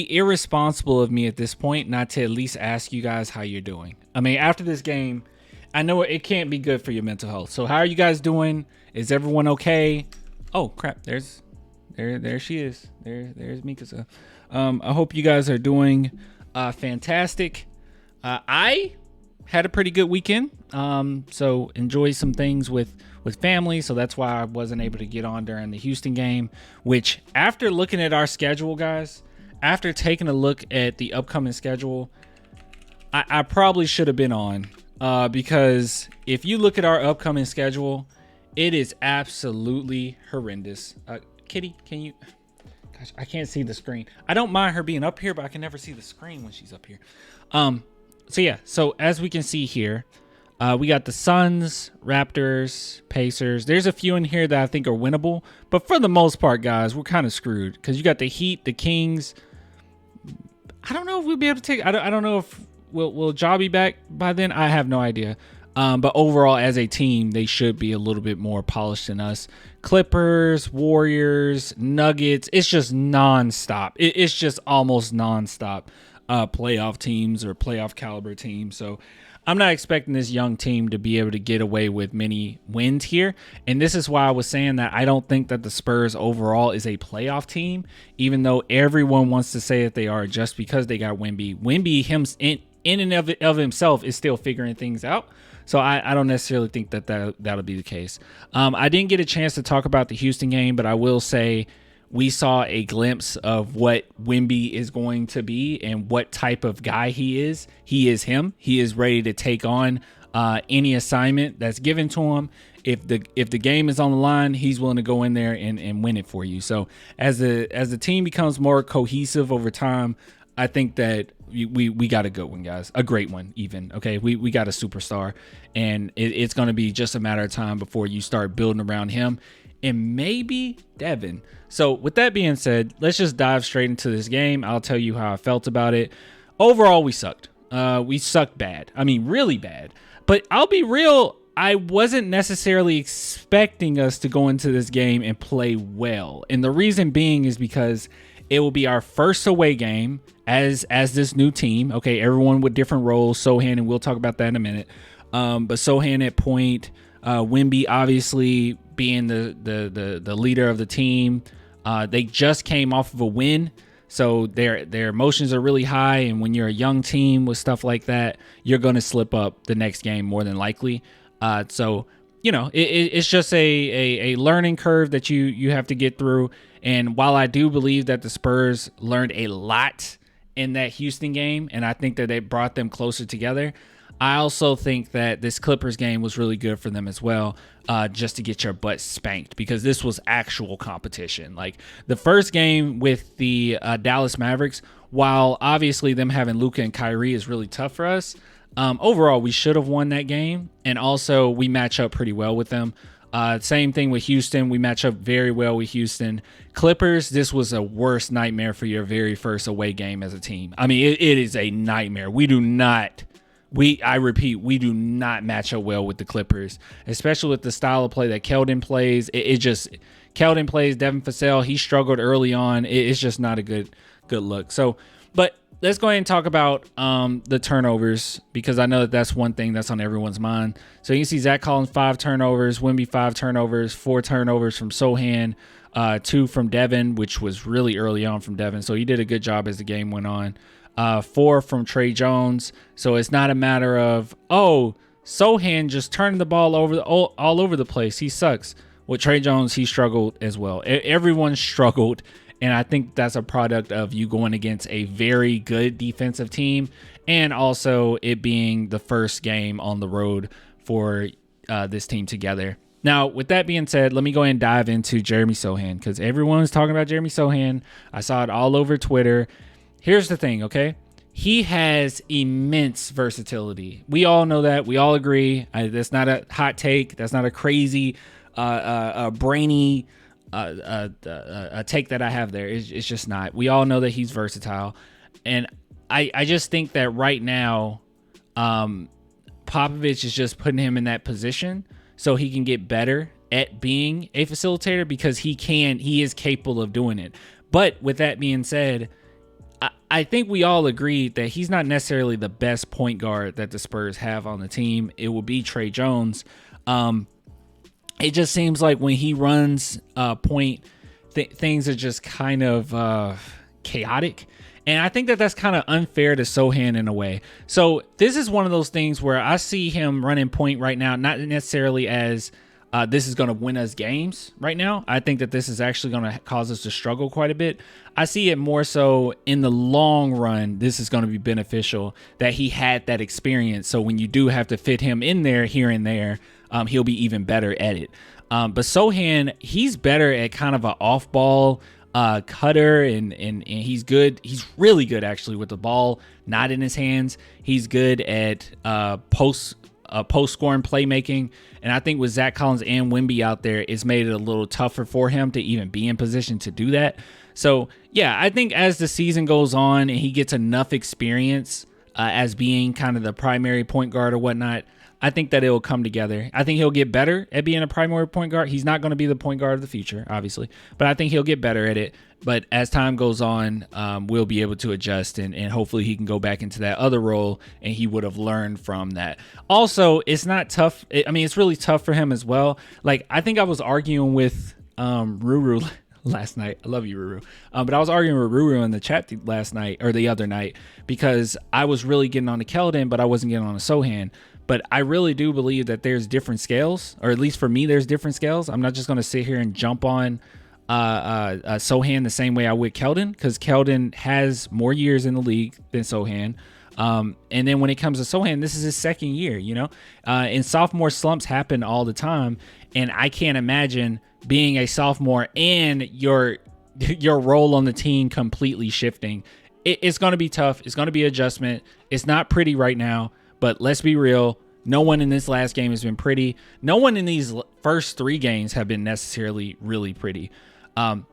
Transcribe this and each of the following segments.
irresponsible of me at this point not to at least ask you guys how you're doing. I mean, after this game, I know it can't be good for your mental health. So how are you guys doing? Is everyone okay? Oh crap, there she is. There's Mikasa. I hope you guys are doing fantastic. I had a pretty good weekend. So enjoy some things with family. So that's why I wasn't able to get on during the Houston game, which after looking at our schedule, guys, after taking a look at the upcoming schedule, I probably should have been on, because if you look at our upcoming schedule, it is absolutely horrendous. Kitty, can you, gosh, I can't see the screen. I don't mind her being up here, but I can never see the screen when she's up here. So yeah, so as we can see here, we got the Suns, Raptors, Pacers. There's a few in here that I think are winnable, but for the most part, guys, we're kind of screwed because you got the Heat, the Kings. I don't know if we'll be able to take. I don't know if will Ja be back by then. I have no idea. But overall, as a team, they should be a little bit more polished than us. Clippers, Warriors, Nuggets. It's just nonstop. It's just almost nonstop. Playoff teams or playoff caliber teams. So I'm not expecting this young team to be able to get away with many wins here. And this is why I was saying that I don't think that the Spurs overall is a playoff team, even though everyone wants to say that they are just because they got Wemby. Wemby in and of himself is still figuring things out. So I don't necessarily think that'll be the case. I didn't get a chance to talk about the Houston game, but I will say we saw a glimpse of what Wemby is going to be and what type of guy he is. He is him. He is ready to take on any assignment that's given to him. If the game is on the line, he's willing to go in there and win it for you. So as the team becomes more cohesive over time, I think that we got a good one, guys. A great one, even. Okay, we got a superstar, and it's going to be just a matter of time before you start building around him and maybe Devin. So with that being said, let's just dive straight into this game. I'll tell you how I felt about it. Overall, we sucked. We sucked bad. I mean, really bad. But I'll be real, I wasn't necessarily expecting us to go into this game and play well. And the reason being is because it will be our first away game as this new team. Okay, everyone with different roles. Sohan, and we'll talk about that in a minute. But Sohan at point, Wemby obviously being the leader of the team. They just came off of a win, so their emotions are really high. And when you're a young team with stuff like that, you're going to slip up the next game more than likely. So you know, it's just a learning curve that you have to get through. And while I do believe that the Spurs learned a lot in that Houston game, and I think that it brought them closer together, I also think that this Clippers game was really good for them as well, just to get your butt spanked, because this was actual competition. Like the first game with the Dallas Mavericks, while obviously them having Luka and Kyrie is really tough for us, overall we should have won that game, and also we match up pretty well with them. Same thing with Houston. We match up very well with Houston. Clippers, this was a worst nightmare for your very first away game as a team. I mean, it is a nightmare. I repeat, we do not match up well with the Clippers, especially with the style of play that Keldon plays. Keldon plays Devin Vassell. He struggled early on. It's just not a good look. So, but let's go ahead and talk about the turnovers, because I know that that's one thing that's on everyone's mind. So you can see Zach Collins 5 turnovers, Wemby 5 turnovers, 4 turnovers from Sohan, 2 from Devin, which was really early on from Devin. So he did a good job as the game went on. 4 from Trey Jones. So it's not a matter of, oh, Sohan just turning the ball all over the place. He sucks. With Trey Jones, he struggled as well. Everyone struggled. And I think that's a product of you going against a very good defensive team, and also it being the first game on the road for this team together. Now, with that being said, let me go ahead and dive into Jeremy Sohan, because everyone was talking about Jeremy Sohan. I saw it all over Twitter. Here's the thing, okay? He has immense versatility. We all know that. We all agree. That's not a hot take. That's not a crazy, brainy a take that I have there. It's just not. We all know that he's versatile, and I just think that right now Popovich is just putting him in that position so he can get better at being a facilitator, because he is capable of doing it. But with that being said, I think we all agreed that he's not necessarily the best point guard that the Spurs have on the team. It will be Trey Jones. It just seems like when he runs point, things are just kind of chaotic. And I think that that's kind of unfair to Sohan in a way. So this is one of those things where I see him running point right now, not necessarily as this is going to win us games right now. I think that this is actually going to cause us to struggle quite a bit. I see it more so in the long run. This is going to be beneficial that he had that experience. So when you do have to fit him in there here and there, he'll be even better at it. But Sohan, he's better at kind of an off ball cutter, and he's good. He's really good actually with the ball not in his hands. He's good at post scoring playmaking. And I think with Zach Collins and Wemby out there, it's made it a little tougher for him to even be in position to do that. So yeah, I think as the season goes on and he gets enough experience as being kind of the primary point guard or whatnot, I think that it will come together. I think he'll get better at being a primary point guard. He's not going to be the point guard of the future, obviously, but I think he'll get better at it. But as time goes on, we'll be able to adjust, and hopefully he can go back into that other role, and he would have learned from that. Also, it's not tough. It's really tough for him as well. Like, I think I was arguing with Ruru last night. I love you, Ruru. But I was arguing with Ruru in the chat last night, or the other night, because I was really getting on the Keldon, but I wasn't getting on the Sohan. But I really do believe that there's different scales, or at least for me, there's different scales. I'm not just going to sit here and jump on Sohan the same way I would Keldon, because Keldon has more years in the league than Sohan. And then when it comes to Sohan, this is his second year, and sophomore slumps happen all the time. And I can't imagine being a sophomore and your role on the team completely shifting. It's going to be tough. It's going to be adjustment. It's not pretty right now. But let's be real, no one in this last game has been pretty. No one in these first 3 games have been necessarily really pretty.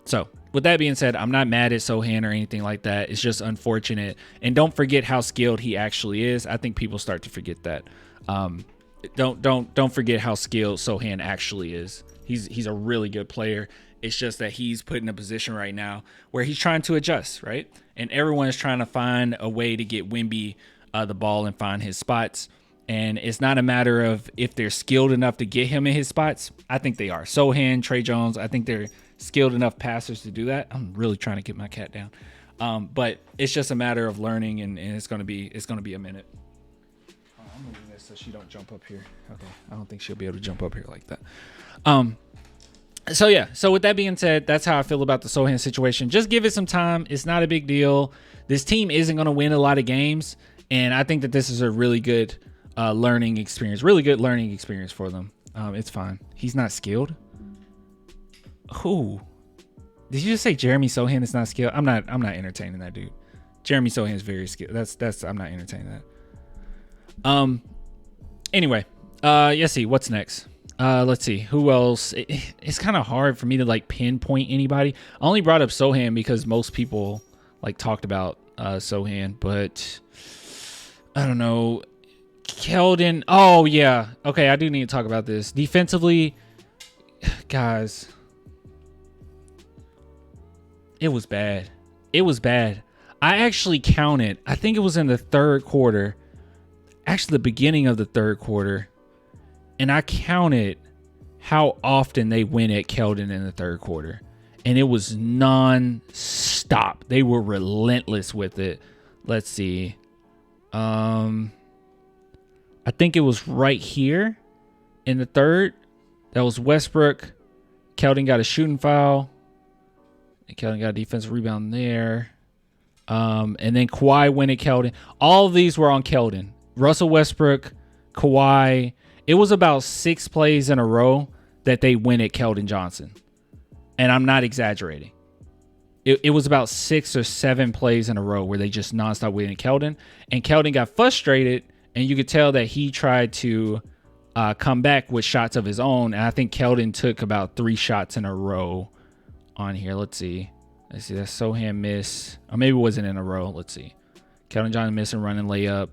So with that being said, I'm not mad at Sohan or anything like that. It's just unfortunate. And don't forget how skilled he actually is. I think people start to forget that. Don't forget how skilled Sohan actually is. He's a really good player. It's just that he's put in a position right now where he's trying to adjust, right? And everyone is trying to find a way to get Wemby the ball and find his spots. And it's not a matter of if they're skilled enough to get him in his spots. I think they are. Sohan, Trey Jones, I think they're skilled enough passers to do that. I'm really trying to get my cat down. But it's just a matter of learning, and it's gonna be a minute. I'm moving this so she don't jump up here. Okay. I don't think she'll be able to jump up here like that. So yeah, so with that being said, that's how I feel about the Sohan situation. Just give it some time. It's not a big deal. This team isn't going to win a lot of games, and I think that this is a really good learning experience. Really good learning experience for them. It's fine. He's not skilled. Who? Did you just say Jeremy Sohan is not skilled? I'm not entertaining that dude. Jeremy Sohan is very skilled. That's I'm not entertaining that. Anyway, let's see what's next. Let's see who else. It's kind of hard for me to like pinpoint anybody. I only brought up Sohan because most people like talked about Sohan, but I don't know. Keldon. Oh yeah. Okay, I do need to talk about this. Defensively, guys, it was bad. It was bad. I actually counted. I think it was in the third quarter. Actually, the beginning of the third quarter. And I counted how often they went at Keldon in the third quarter. And it was non-stop. They were relentless with it. Let's see. I think it was right here in the third. That was Westbrook. Keldon got a shooting foul. And Keldon got a defensive rebound there. And then Kawhi went at Keldon. All of these were on Keldon. Russell Westbrook, Kawhi. It was about 6 plays in a row that they went at Keldon Johnson. And I'm not exaggerating. It was about 6 or 7 plays in a row where they just nonstop went at Keldon. And Keldon got frustrated, and you could tell that he tried to come back with shots of his own. And I think Keldon took about 3 shots in a row on here. Let's see. That's Sohan miss. Or maybe it wasn't in a row. Let's see. Keldon Johnson missing running layup.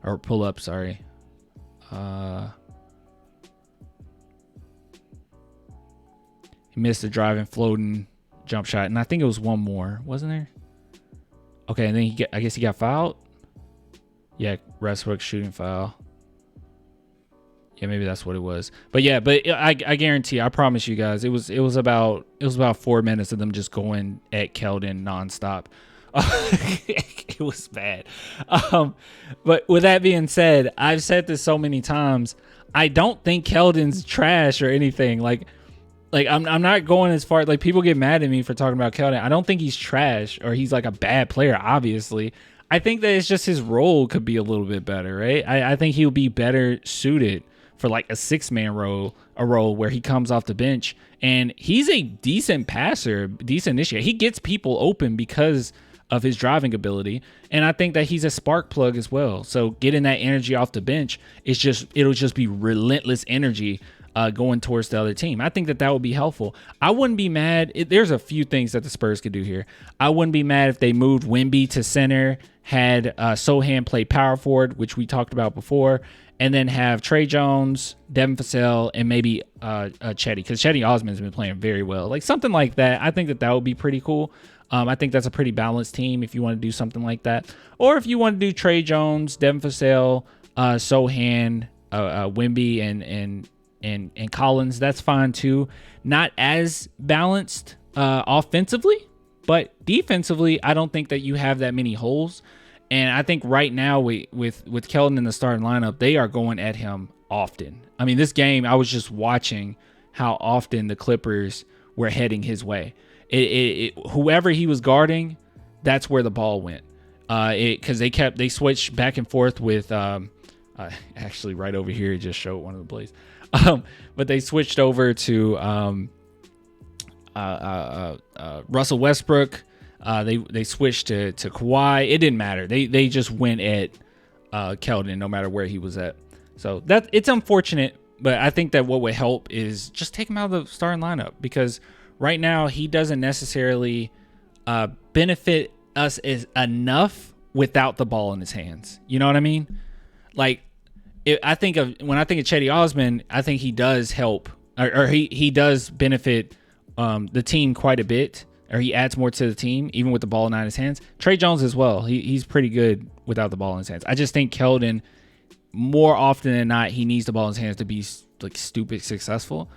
Or pull up, sorry. He missed the driving, floating jump shot. And I think it was one more. Wasn't there? Okay, and then I guess he got fouled. Yeah, Westbrook shooting foul. Yeah, maybe that's what it was. But yeah, I guarantee, I promise you guys, it was about 4 minutes of them just going at Keldon nonstop. It was bad. But with that being said, I've said this so many times. I don't think Keldon's trash or anything. Like I'm not going as far. Like, people get mad at me for talking about Keldon. I don't think he's trash or he's like a bad player. Obviously, I think that it's just his role could be a little bit better, right? I think he'll be better suited for like a 6-man role, a role where he comes off the bench, and he's a decent passer, decent initiator. He gets people open because of his driving ability, and I think that he's a spark plug as well. So getting that energy off the bench, it'll just be relentless energy going towards the other team. I think that would be helpful. I wouldn't be mad. There's a few things that the Spurs could do here. I wouldn't be mad if they moved Wemby to center, had Sohan play power forward, which we talked about before, and then have Trey Jones, Devin Vassell, and maybe Chetty, because Chetty Osman's been playing very well. Like something like that. I think that would be pretty cool. I think that's a pretty balanced team if you want to do something like that. Or if you want to do Trey Jones, Devin Vassell, Sohan, Wemby, and Collins, that's fine too. Not as balanced offensively, but defensively, I don't think that you have that many holes. And I think right now with Keldon in the starting lineup, they are going at him often. I mean, this game, I was just watching how often the Clippers were heading his way. Whoever he was guarding, that's where the ball went. Because they switched back and forth with actually right over here, it just showed one of the plays. But they switched over to Russell Westbrook. They switched to Kawhi. It didn't matter. They just went at Keldon no matter where he was at. So it's unfortunate, but I think that what would help is just take him out of the starting lineup, because right now he doesn't necessarily benefit us as enough without the ball in his hands. You know what I mean? Like, when I think of Chetty Osman, I think he does help, or he does benefit the team quite a bit, or he adds more to the team, even with the ball not in his hands. Trey Jones as well. He's pretty good without the ball in his hands. I just think Keldon, more often than not, he needs the ball in his hands to be like stupid successful,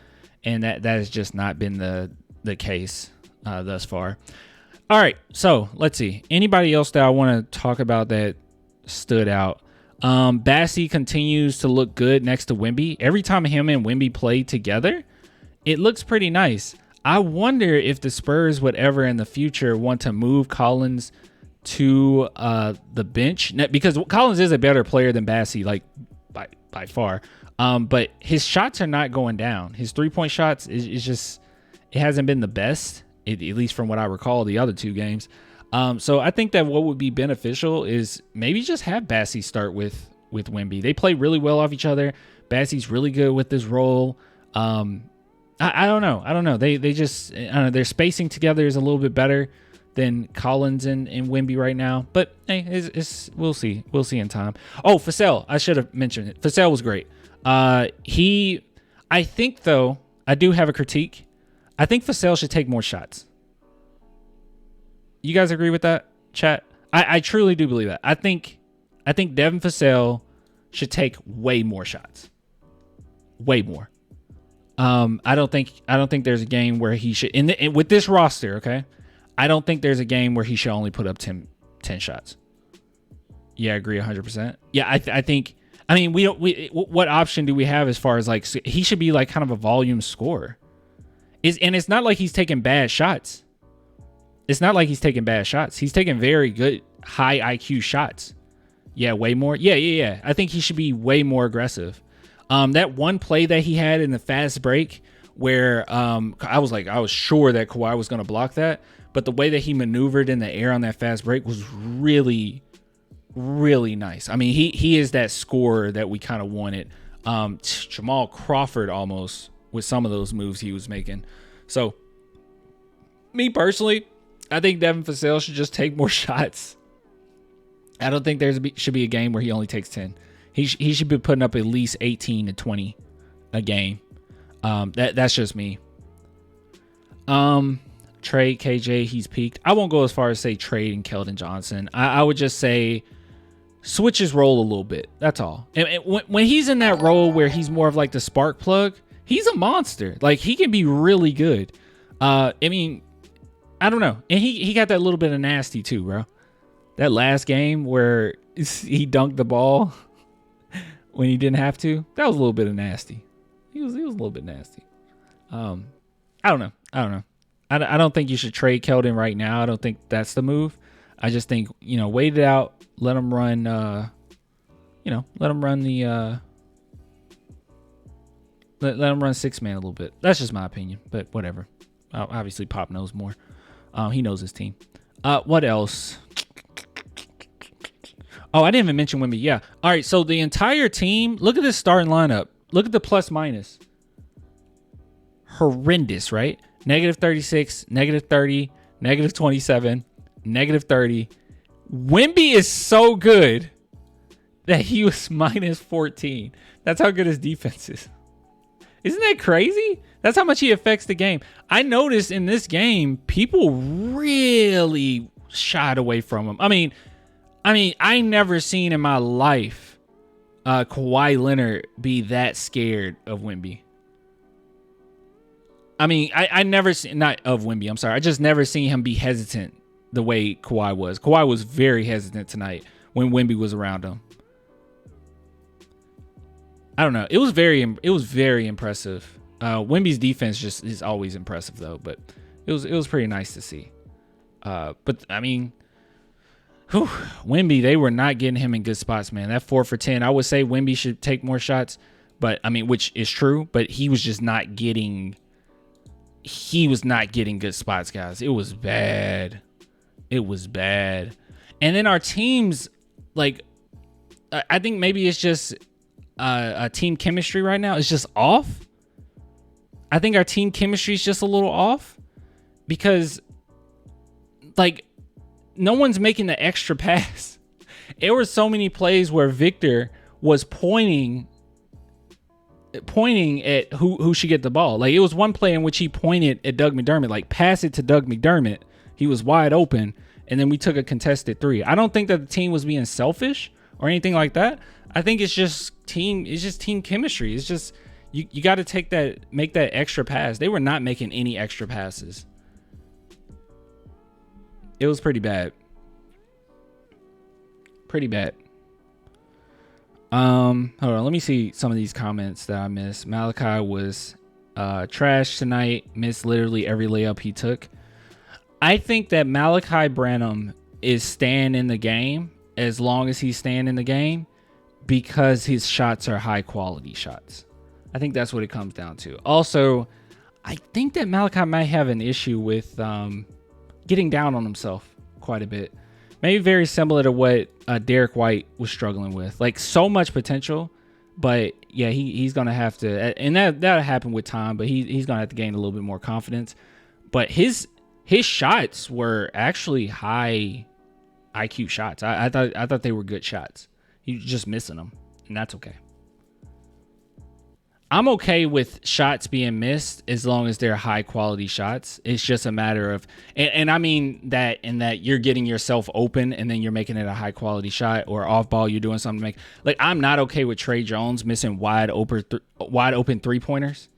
and that has just not been the case thus far. All right, so let's see. Anybody else that I want to talk about that stood out? Bassey continues to look good next to Wemby. Every time him and Wemby play together, it looks pretty nice. I wonder if the Spurs would ever in the future want to move Collins to the bench, because Collins is a better player than Bassey, like by far. But his shots are not going down. His 3-point shots is just, it hasn't been the best, at least from what I recall the other two games. So I think that what would be beneficial is maybe just have Bassey start with Wemby. They play really well off each other. Bassey's really good with this role. I don't know. They just, I don't know, their spacing together is a little bit better than Collins and Wemby right now. But hey, we'll see. We'll see in time. Oh, Vassell, I should have mentioned it. Vassell was great. I think though, I do have a critique. I think Vassell should take more shots. You guys agree with that, chat? I truly do believe that. I think Devin Vassell should take way more shots. Way more. I don't think there's a game where he should, with this roster, okay? I don't think there's a game where he should only put up 10 shots. Yeah, I agree 100%. Yeah, I think, I mean, what option do we have as far as like, he should be like kind of a volume scorer. And it's not like he's taking bad shots. It's not like he's taking bad shots. He's taking very good, high IQ shots. Yeah, way more. Yeah. I think he should be way more aggressive. That one play that he had in the fast break where I was sure that Kawhi was going to block that. But the way that he maneuvered in the air on that fast break was really, really nice. I mean, he is that scorer that we kind of wanted. Jamal Crawford almost with some of those moves he was making. So, me personally, I think Devin Vassell should just take more shots. I don't think should be a game where he only takes 10. He should be putting up at least 18 to 20 a game. That's just me. trade KJ. He's peaked. I won't go as far as say trade and Keldon Johnson. I would just say switch his role a little bit. That's all. And when he's in that role where he's more of like the spark plug, he's a monster. Like, he can be really good. I mean, I don't know. And he got that little bit of nasty too, bro. That last game where he dunked the ball when he didn't have to, that was a little bit of nasty. He was a little bit nasty. I don't know. I don't think you should trade Keldon right now. I don't think that's the move. I just think, wait it out. Let him run, let him run the, let him run 6-man a little bit. That's just my opinion, but whatever. Obviously, Pop knows more. He knows his team. What else? Oh, I didn't even mention Wemby. Yeah. All right. So the entire team, look at this starting lineup. Look at the plus minus. Horrendous, right? -36, -30, -27, -30. Wemby is so good that he was -14. That's how good his defense is. Isn't that crazy? That's how much he affects the game. I noticed in this game, people really shied away from him. I mean, I never seen in my life Kawhi Leonard be that scared of Wemby. I mean, I never seen, not of Wemby, I'm sorry. I just never seen him be hesitant the way Kawhi was. Kawhi was very hesitant tonight when Wemby was around him. I don't know. It was very impressive. Wemby's defense just is always impressive though, but it was pretty nice to see. But I mean, Wemby, they were not getting him in good spots, man. That 4 for 10, I would say Wemby should take more shots, but I mean, which is true, but he was just not getting good spots, guys. It was bad. And then our teams, like, I think maybe it's just a team chemistry right now. It's just off. I think our team chemistry is just a little off because, like, no one's making the extra pass. There were so many plays where Victor was pointing at who should get the ball. Like, it was one play in which he pointed at Doug McDermott, like, pass it to Doug McDermott. He was wide open, and then we took a contested 3. I don't think that the team was being selfish or anything like that. I think it's just team chemistry. It's just you got to make that extra pass. They were not making any extra passes. It was pretty bad. Hold on, let me see some of these comments that I missed. Malachi was trash tonight, missed literally every layup he took. I think that Malachi Branham is staying in the game as long as he's staying in the game because his shots are high quality shots. I think that's what it comes down to. Also, I think that Malachi might have an issue with getting down on himself quite a bit. Maybe very similar to what Derek White was struggling with. Like, so much potential, but yeah, he's gonna have to, and that'll happen with time. But he's gonna have to gain a little bit more confidence. But his shots were actually high IQ shots. I thought they were good shots. He's just missing them, and that's okay. I'm okay with shots being missed as long as they're high quality shots. It's just a matter of, and I mean that in that you're getting yourself open and then you're making it a high quality shot, or off ball, you're doing something to make, like, I'm not okay with Trey Jones missing wide open 3-pointers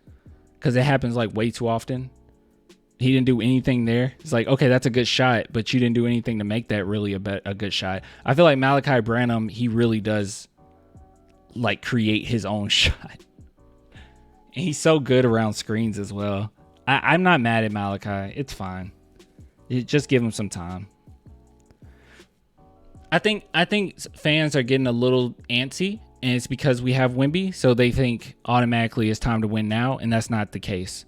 because it happens like way too often. He didn't do anything there. It's like, okay, that's a good shot, but you didn't do anything to make that really a good shot. I feel like Malachi Branham, he really does like create his own shot. And he's so good around screens as well. I'm not mad at Malachi. It's fine. Just give him some time. I think fans are getting a little antsy, and it's because we have Wemby, so they think automatically it's time to win now, and that's not the case.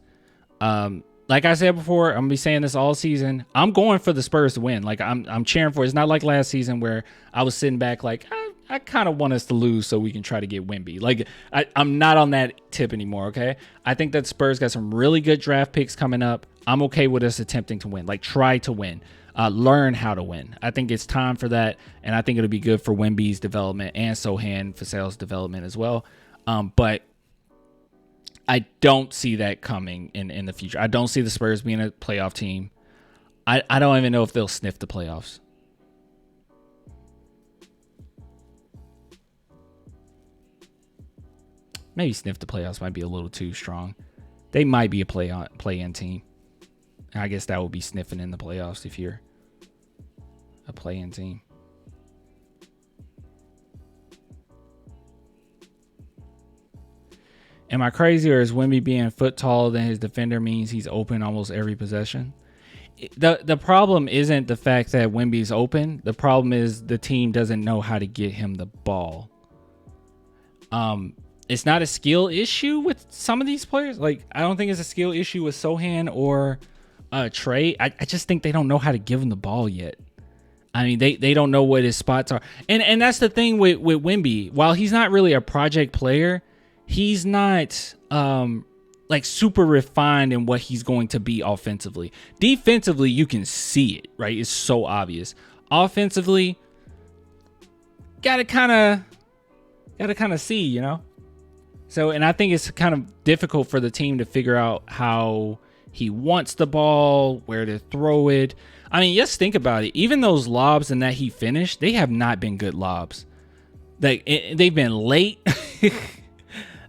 Like I said before, I'm gonna be saying this all season. I'm going for the Spurs to win. Like, I'm cheering for it. It's not like last season where I was sitting back like, I kind of want us to lose so we can try to get Wemby. Like, I'm not on that tip anymore, okay? I think that Spurs got some really good draft picks coming up. I'm okay with us attempting to win. Like, try to win. Learn how to win. I think it's time for that, and I think it'll be good for Wemby's development and Sohan Vassell's development as well. But I don't see that coming in the future. I don't see the Spurs being a playoff team. I don't even know if they'll sniff the playoffs. Maybe sniff the playoffs might be a little too strong. They might be a play-in team. I guess that would be sniffing in the playoffs if you're a play-in team. Am I crazy, or is Wemby being a foot taller than his defender means he's open almost every possession? The problem isn't the fact that Wemby's open. The problem is the team doesn't know how to get him the ball. It's not a skill issue with some of these players. Like, I don't think it's a skill issue with Sochan or Trey. I just think they don't know how to give him the ball yet. I mean, they don't know what his spots are. And that's the thing with Wemby. While he's not really a project player, he's not like super refined in what he's going to be offensively. Defensively, you can see it, right? It's so obvious. Offensively, gotta kind of see, you know? So, and I think it's kind of difficult for the team to figure out how he wants the ball, where to throw it. I mean, just think about it. Even those lobs and that he finished, they have not been good lobs. They've been late.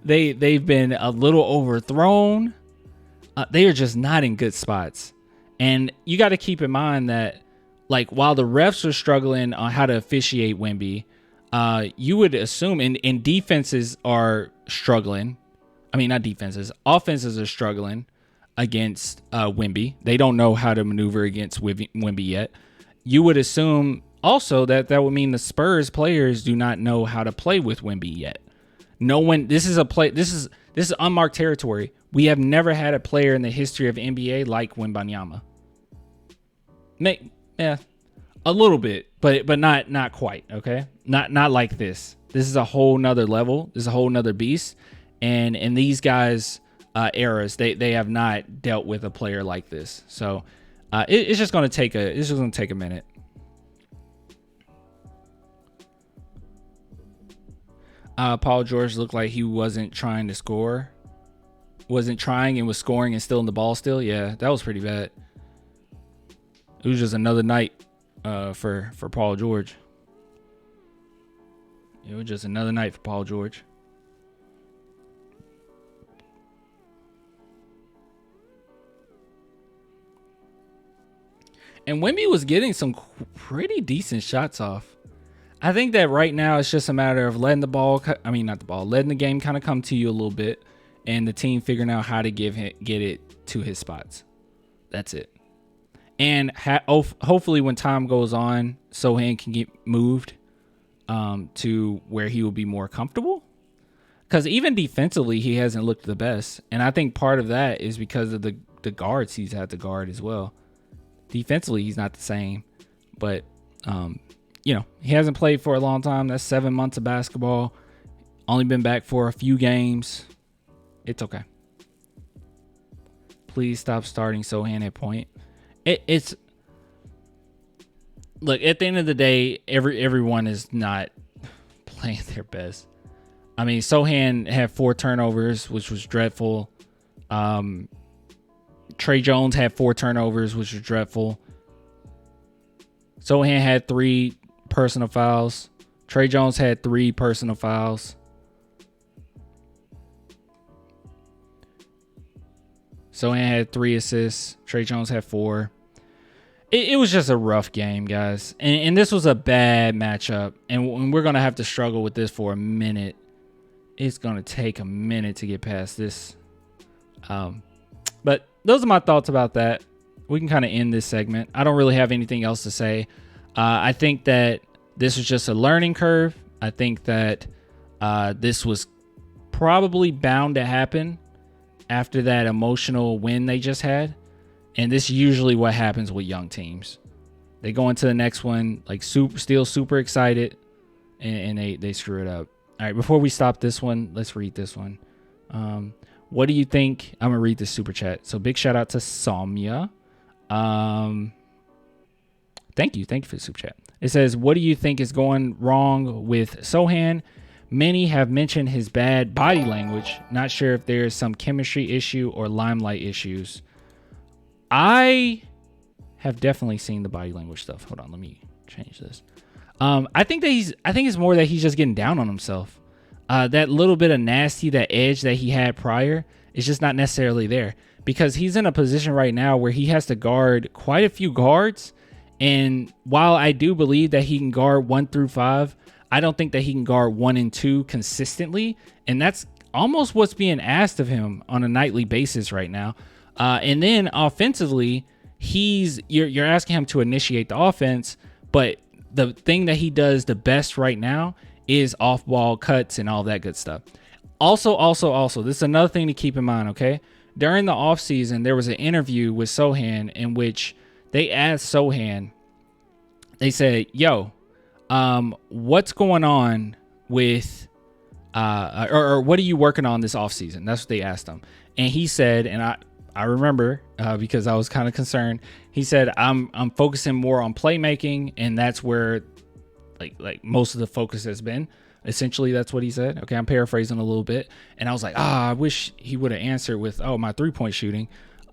They've been a little overthrown. They are just not in good spots. And you got to keep in mind that, like, while the refs are struggling on how to officiate Wemby, you would assume, and defenses are struggling. I mean, not defenses. Offenses are struggling against Wemby. They don't know how to maneuver against Wemby yet. You would assume also that would mean the Spurs players do not know how to play with Wemby yet. No one. This is unmarked territory. We have never had a player in the history of NBA like Wembanyama. Yeah, a little bit, but not quite. Okay, not like this. This is a whole nother level. This is a whole nother beast. And in these guys' eras, they have not dealt with a player like this. So it's just going to take a minute. Paul George looked like he wasn't trying to score. Wasn't trying and was scoring and still in the ball still. Yeah, that was pretty bad. It was just another night for Paul George. It was just another night for Paul George. And Wemby was getting some pretty decent shots off. I think that right now it's just a matter of letting letting the game kind of come to you a little bit, and the team figuring out how to get it to his spots. That's it. And hopefully when time goes on, Sochan can get moved to where he will be more comfortable. Because even defensively, he hasn't looked the best. And I think part of that is because of the guards he's had to guard as well. Defensively, he's not the same. But, he hasn't played for a long time. That's 7 months of basketball. Only been back for a few games. It's okay. Please stop starting Sochan at point. It's look, at the end of the day, everyone is not playing their best. I mean, Sochan had 4 turnovers, which was dreadful. Trey Jones had 4 turnovers, which was dreadful. Sochan had 3 personal fouls. Trey Jones had 3 personal fouls. Sochan had 3 assists. Trey Jones had 4. It was just a rough game, guys. And this was a bad matchup. And we're going to have to struggle with this for a minute. It's going to take a minute to get past this. But those are my thoughts about that. We can kind of end this segment. I don't really have anything else to say. I think that this was just a learning curve. I think that this was probably bound to happen after that emotional win they just had. And this is usually what happens with young teams. They go into the next one like still super excited, and they screw it up. All right, before we stop this one, let's read this one. What do you think? I'm going to read the super chat. So big shout out to Samya. Thank you for the super chat. It says, what do you think is going wrong with Sochan? Many have mentioned his bad body language. Not sure if there's some chemistry issue or limelight issues. I have definitely seen the body language stuff. Hold on, let me change this. I think it's more that he's just getting down on himself. That little bit of nasty, that edge that he had prior is just not necessarily there, because he's in a position right now where he has to guard quite a few guards. And while I do believe that he can guard 1 through 5, I don't think that he can guard 1 and 2 consistently. And that's almost what's being asked of him on a nightly basis right now. And then offensively, you're asking him to initiate the offense, but the thing that he does the best right now is off-ball cuts and all that good stuff. Also, this is another thing to keep in mind, okay? During the offseason, there was an interview with Sochan in which they asked Sochan, they said, yo, what's going on with, or what are you working on this offseason? That's what they asked him. And he said, and I remember because I was kind of concerned. He said, I'm focusing more on playmaking, and that's where like most of the focus has been. Essentially, that's what he said. Okay, I'm paraphrasing a little bit. And I was like, I wish he would have answered with, my 3-point shooting.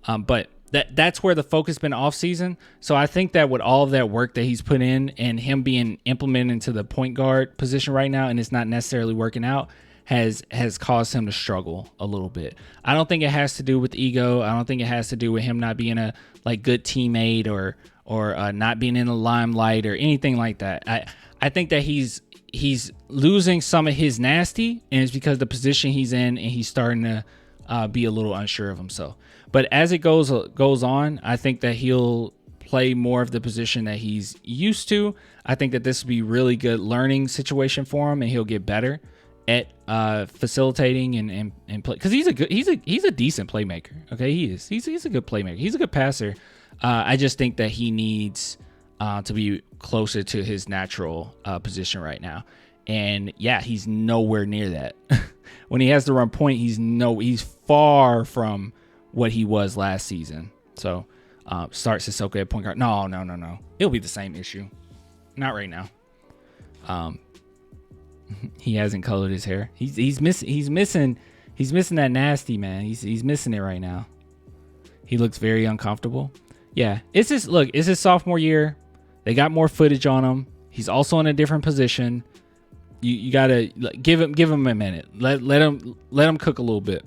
But that's where the focus been off season. So I think that with all of that work that he's put in and him being implemented into the point guard position right now, and it's not necessarily working out, has caused him to struggle a little bit. I don't think it has to do with ego. I don't think it has to do with him not being a good teammate or not being in the limelight or anything like that. I think that he's losing some of his nasty, and it's because the position he's in, and he's starting to be a little unsure of himself. But as it goes on, I think that he'll play more of the position that he's used to. I think that this will be really good learning situation for him, and he'll get better at facilitating and play, because he's a decent playmaker. Okay, he is. He's a good playmaker. He's a good passer. I just think that he needs to be closer to his natural position right now. And yeah, he's nowhere near that. When he has to run point, he's far from what he was last season. So start Sissoko at point guard. No. It'll be the same issue. Not right now. He hasn't colored his hair. He's missing that nasty, man. He's missing it right now. He looks very uncomfortable. Yeah, it's his sophomore year. They got more footage on him. He's also in a different position. You gotta give him a minute. Let him cook a little bit.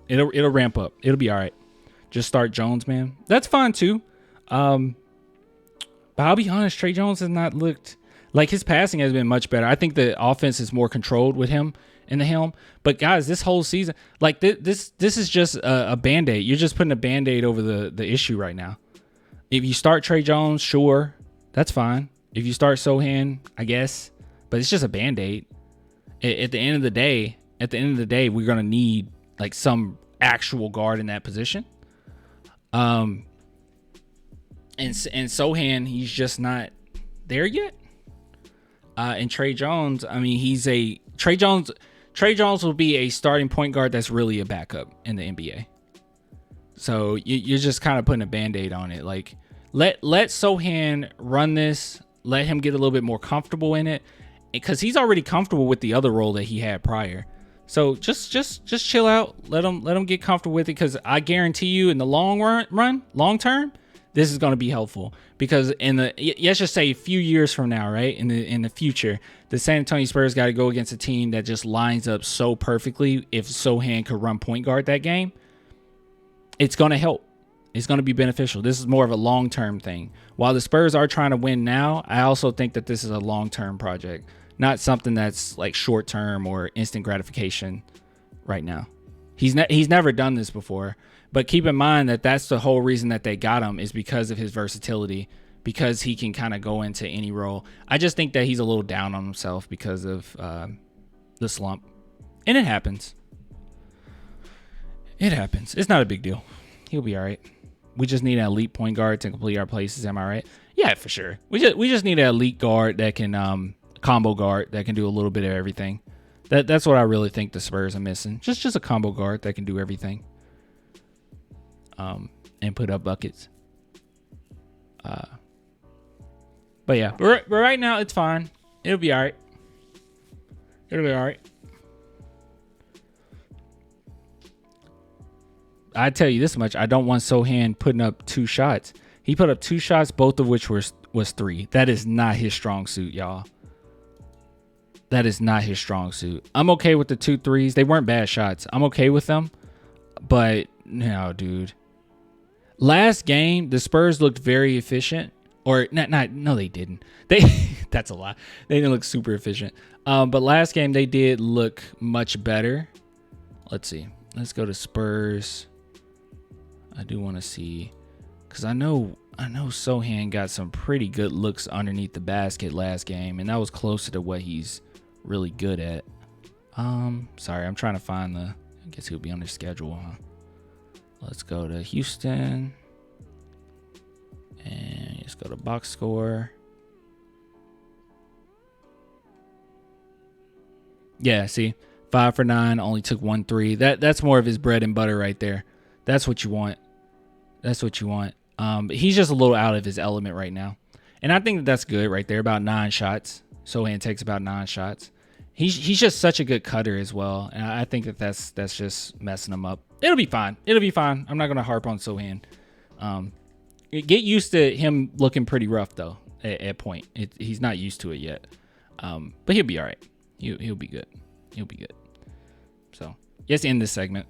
It'll ramp up. It'll be all right. Just start Jones, man. That's fine too. But I'll be honest, Trey Jones has not looked like his passing has been much better. I think the offense is more controlled with him in the helm. But guys, this whole season, like this is just a Band-Aid. You're just putting a Band-Aid over the issue right now. If you start Trey Jones, sure, that's fine. If you start Sochan, I guess, but it's just a Band-Aid. At the end of the day, we're gonna need like some actual guard in that position. And Sochan, he's just not there yet. And Trey Jones, I mean, Trey Jones will be a starting point guard that's really a backup in the NBA. So you're just kind of putting a Band-Aid on it. Like let Sochan run this, let him get a little bit more comfortable in it, because he's already comfortable with the other role that he had prior. So just chill out, let him get comfortable with it, because I guarantee you in the long term, this is going to be helpful, because let's just say a few years from now, right, in the future, the San Antonio Spurs got to go against a team that just lines up so perfectly. If Sochan could run point guard that game, it's going to help. It's going to be beneficial. This is more of a long-term thing. While the Spurs are trying to win now, I also think that this is a long-term project, not something that's like short-term or instant gratification right now. He's never done this before, but keep in mind that that's the whole reason that they got him, is because of his versatility, because he can kind of go into any role. I just think that he's a little down on himself because of the slump, and it happens. It happens. It's not a big deal. He'll be all right. We just need an elite point guard to complete our places. Am I right? Yeah, for sure. We just need an elite guard that can combo guard that can do a little bit of everything. That's what I really think the Spurs are missing. Just a combo guard that can do everything. And put up buckets. But yeah, but right now it's fine. It'll be all right. I tell you this much: I don't want Sochan putting up 2 shots. He put up 2 shots, both of which was 3. That is not his strong suit, y'all. That is not his strong suit. I'm okay with the 2 threes. They weren't bad shots. I'm okay with them. But no, dude. Last game, the Spurs looked very efficient. Or no, they didn't. That's a lie. They didn't look super efficient. But last game they did look much better. Let's see. Let's go to Spurs. I do want to see, because I know Sohan got some pretty good looks underneath the basket last game, and that was closer to what he's really good at. Sorry, I'm trying to find I guess he'll be on their schedule, huh? Let's go to Houston. And let's go to box score. Yeah, see, 5 for 9, only took 1 3. That's more of his bread and butter right there. That's what you want. That's what you want. But he's just a little out of his element right now, and I think that's good right there. About 9 shots. Sohan takes about 9 shots. He's just such a good cutter as well, and I think that's just messing him up. It'll be fine. It'll be fine. I'm not gonna harp on Sohan. Get used to him looking pretty rough though. At point, he's not used to it yet. But he'll be all right. He'll be good. He'll be good. So let's end this segment.